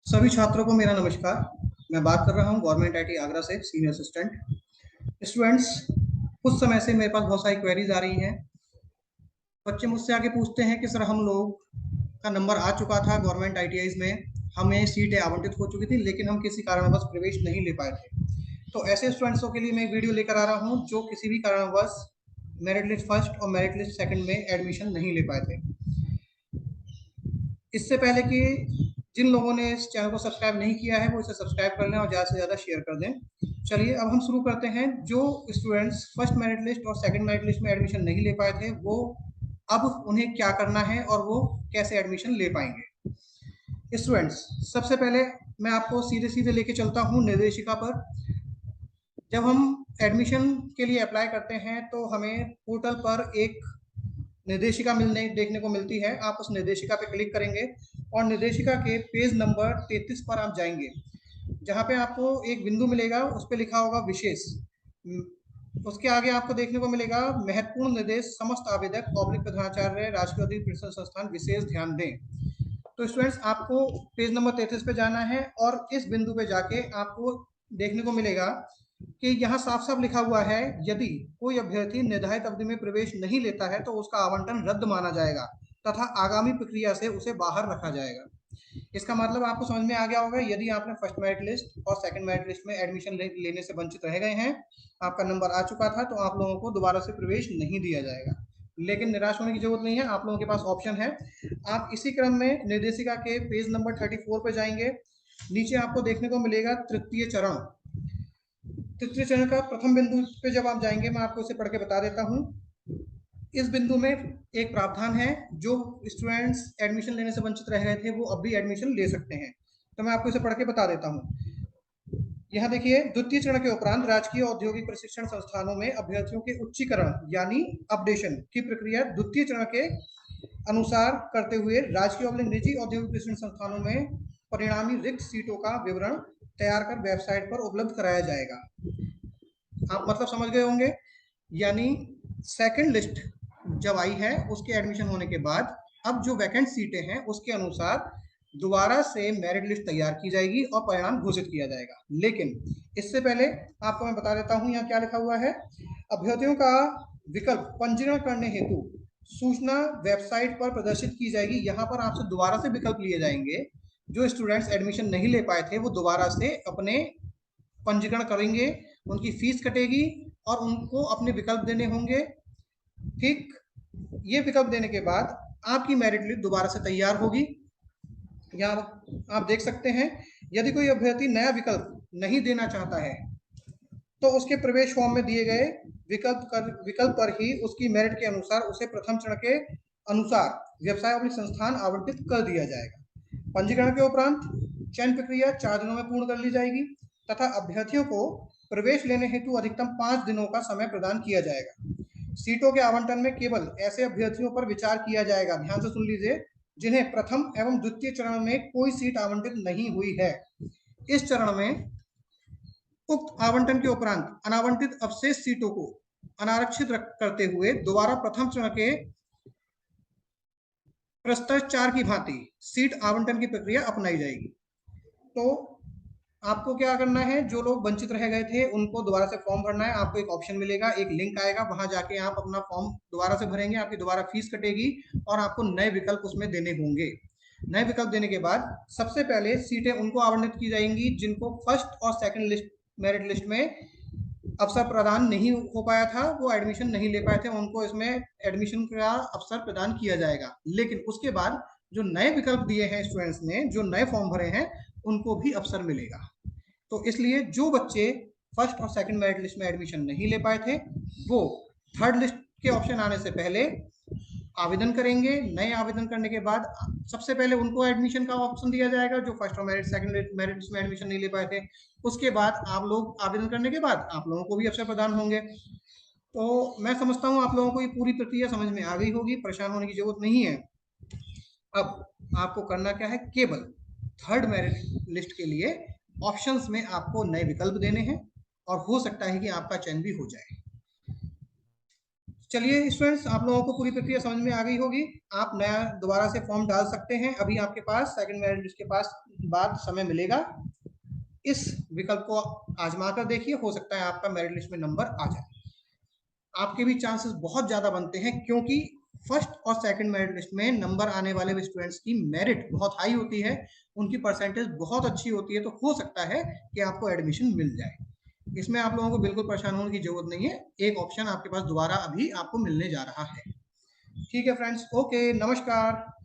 सभी छात्रों को मेरा नमस्कार। मैं बात कर रहा हूं गवर्नमेंट आईटी आगरा से, सीनियर असिस्टेंट। स्टूडेंट्स, कुछ समय से मेरे पास बहुत सारी क्वेरीज आ रही हैं। बच्चे मुझसे आके पूछते हैं कि सर, हम लोग का नंबर आ चुका था गवर्नमेंट आईटीआईज में, हमें सीटें आवंटित हो चुकी थी, लेकिन हम किसी कारणवश प्रवेश नहीं ले पाए थे। तो ऐसे स्टूडेंट्सों के लिए मैं एक वीडियो लेकर आ रहा हूं जो किसी भी कारणवश मेरिट लिस्ट फर्स्ट और मेरिट लिस्ट सेकंड में एडमिशन नहीं ले पाए थे। इससे पहले कि जिन लोगों ने इस चैनल को सब्सक्राइब नहीं किया है वो इसे सब्सक्राइब कर लें और ज़्यादा से ज़्यादा शेयर कर दें। चलिए अब हम शुरू करते हैं। जो स्टूडेंट्स फर्स्ट मेरिट लिस्ट और सेकंड मेरिट लिस्ट में एडमिशन नहीं ले पाए थे, वो अब उन्हें क्या करना है और वो कैसे एडमिशन ले पाएंगे। स्टूडेंट्स, सबसे पहले मैं आपको सीधे सीधे लेके चलता हूँ निर्देशिका पर। जब हम एडमिशन के लिए अप्लाई करते हैं तो हमें पोर्टल पर एक निर्देशिका देखने को मिलती है। आप उस निर्देशिका पे क्लिक करेंगे और निर्देशिका के पेज नंबर 33 पर आप जाएंगे, जहाँ पे आपको एक बिंदु मिलेगा, उस पर लिखा होगा विशेष। उसके आगे आपको देखने को मिलेगा महत्वपूर्ण निर्देश समस्त आवेदक पब्लिक प्रधानाचार्य राजकीय औद्योगिक प्रशिक्षण संस्थान विशेष ध्यान दें। तो स्टूडेंट्स, आपको पेज नंबर 33 पे जाना है और इस बिंदु पे जाके आपको देखने को मिलेगा कि यहाँ साफ साफ लिखा हुआ है, यदि कोई अभ्यर्थी निर्धारित अवधि में प्रवेश नहीं लेता है तो उसका आवंटन रद्द माना जाएगा तथा आगामी प्रक्रिया से उसे बाहर रखा जाएगा। इसका मतलब आपको समझ में आ गया होगा। यदि आपने फर्स्ट मेरिट लिस्ट और सेकंड मेरिट लिस्ट में एडमिशन लेने से वंचित रह गए हैं, आपका नंबर आ चुका था, तो आप लोगों को दोबारा से प्रवेश नहीं दिया जाएगा। लेकिन निराश होने की जरूरत नहीं है, आप लोगों के पास ऑप्शन है। आप इसी क्रम में निर्देशिका के पेज नंबर 34 पे जाएंगे। नीचे आपको देखने को मिलेगा तृतीय चरण। तृतीय चरण का प्रथम बिंदु पे जब आप जाएंगे, मैं आपको इसे पढ़ के बता देता हूँ। इस बिंदु में एक प्रावधान है, जो स्टूडेंट्स एडमिशन लेने से वंचित रह गए थे वो अब भी एडमिशन ले सकते हैं। तो मैं आपको इसे पढ़ के बता देता हूँ। यहाँ देखिए, द्वितीय चरण के उपरांत राजकीय औद्योगिक प्रशिक्षण संस्थानों में अभ्यर्थियों के उच्चीकरण यानी अपडेशन की प्रक्रिया द्वितीय चरण के अनुसार करते हुए राजकीय और निजी औद्योगिक प्रशिक्षण संस्थानों में परिणामी रिक्त सीटों का विवरण तैयार कर वेबसाइट पर उपलब्ध कराया जाएगा। आप मतलब समझ गए होंगे। यानी सेकंड लिस्ट जब आई है, उसके एडमिशन होने के बाद अब जो वैकेंट सीटें हैं उसके अनुसार दोबारा से मेरिट लिस्ट तैयार की जाएगी और परिणाम घोषित किया जाएगा। लेकिन इससे पहले आपको मैं बता देता हूं, यहाँ क्या लिखा हुआ है। अभ्यर्थियों का विकल्प पंजीकरण करने हेतु सूचना वेबसाइट पर प्रदर्शित की जाएगी। यहाँ पर आपसे दोबारा से विकल्प लिए जाएंगे। जो स्टूडेंट्स एडमिशन नहीं ले पाए थे वो दोबारा से अपने पंजीकरण करेंगे, उनकी फीस कटेगी और उनको अपने विकल्प देने होंगे। ठीक, ये विकल्प देने के बाद आपकी मेरिट लिस्ट दोबारा से तैयार होगी। यहाँ आप देख सकते हैं, यदि कोई अभ्यर्थी नया विकल्प नहीं देना चाहता है तो उसके प्रवेश फॉर्म में दिए गए विकल्प पर ही उसकी मेरिट के अनुसार उसे प्रथम चरण के अनुसार व्यवसाय अपनी संस्थान आवंटित कर दिया जाएगा। पंजीकरण के उपरांत चयन प्रक्रिया 4 दिनों में पूर्ण कर ली जाएगी तथा अभ्यर्थियों को प्रवेश लेने हेतु अधिकतम 5 दिनों का समय प्रदान किया जाएगा। सीटों के आवंटन में केवल ऐसे अभ्यर्थियों पर विचार किया जाएगा, ध्यान से सुन लीजिए, जिन्हें प्रथम एवं द्वितीय चरण में कोई सीट आवंटित नहीं हुई है। इस चरण में उक्त आवंटन के उपरांत अनावंटित अवशेष सीटों को अनारक्षित करते हुए दोबारा प्रथम चरण के भ्रष्टाचार की भांति सीट आवंटन की प्रक्रिया अपनाई जाएगी। तो आपको क्या करना है, जो लोग वंचित रह गए थे उनको दोबारा से फॉर्म भरना है। आपको एक ऑप्शन मिलेगा, एक लिंक आएगा, वहां जाके आप अपना फॉर्म दोबारा से भरेंगे, आपकी दोबारा फीस कटेगी और आपको नए विकल्प उसमें देने होंगे। नए विकल्प देने के बाद सबसे पहले सीटें उनको आवंटित की जाएंगी जिनको फर्स्ट और सेकंड लिस्ट मेरिट लिस्ट में अवसर प्रदान नहीं हो पाया था, वो एडमिशन नहीं ले पाए थे, उनको इसमें एडमिशन का अवसर प्रदान किया जाएगा। लेकिन उसके बाद जो नए विकल्प दिए हैं स्टूडेंट्स ने, जो नए फॉर्म भरे हैं, उनको भी अवसर मिलेगा। तो इसलिए जो बच्चे फर्स्ट और सेकंड मेरिट लिस्ट में एडमिशन नहीं ले पाए थे वो थर्ड लिस्ट के ऑप्शन आने से पहले आवेदन करेंगे। नए आवेदन करने के बाद सबसे पहले उनको एडमिशन का ऑप्शन दिया जाएगा जो फर्स्ट और मेरिट सेकंड मेरिट में एडमिशन नहीं ले पाए थे। उसके बाद आप लोग आवेदन करने के बाद आप लोगों को भी अवसर प्रदान होंगे। तो मैं समझता हूँ आप लोगों को ये पूरी प्रक्रिया समझ में आ गई होगी, परेशान होने की जरूरत नहीं है। अब आपको करना क्या है, केवल थर्ड मेरिट लिस्ट के लिए ऑप्शंस में आपको नए विकल्प देने हैं और हो सकता है कि आपका चयन भी हो जाए। चलिए स्टूडेंट्स, आप लोगों को पूरी प्रक्रिया समझ में आ गई होगी। आप नया दोबारा से फॉर्म डाल सकते हैं। अभी आपके पास सेकंड मेरिट लिस्ट के पास बाद समय मिलेगा। इस विकल्प को आजमा कर देखिए, हो सकता है आपका मेरिट लिस्ट में नंबर आ जाए। आपके भी चांसेस बहुत ज़्यादा बनते हैं, क्योंकि फर्स्ट और सेकंड मेरिट लिस्ट में नंबर आने वाले स्टूडेंट्स की मेरिट बहुत हाई होती है, उनकी परसेंटेज बहुत अच्छी होती है, तो हो सकता है कि आपको एडमिशन मिल जाए। इसमें आप लोगों को बिल्कुल परेशान होने की जरूरत नहीं है। एक ऑप्शन आपके पास दोबारा अभी आपको मिलने जा रहा है। ठीक है फ्रेंड्स, ओके, नमस्कार।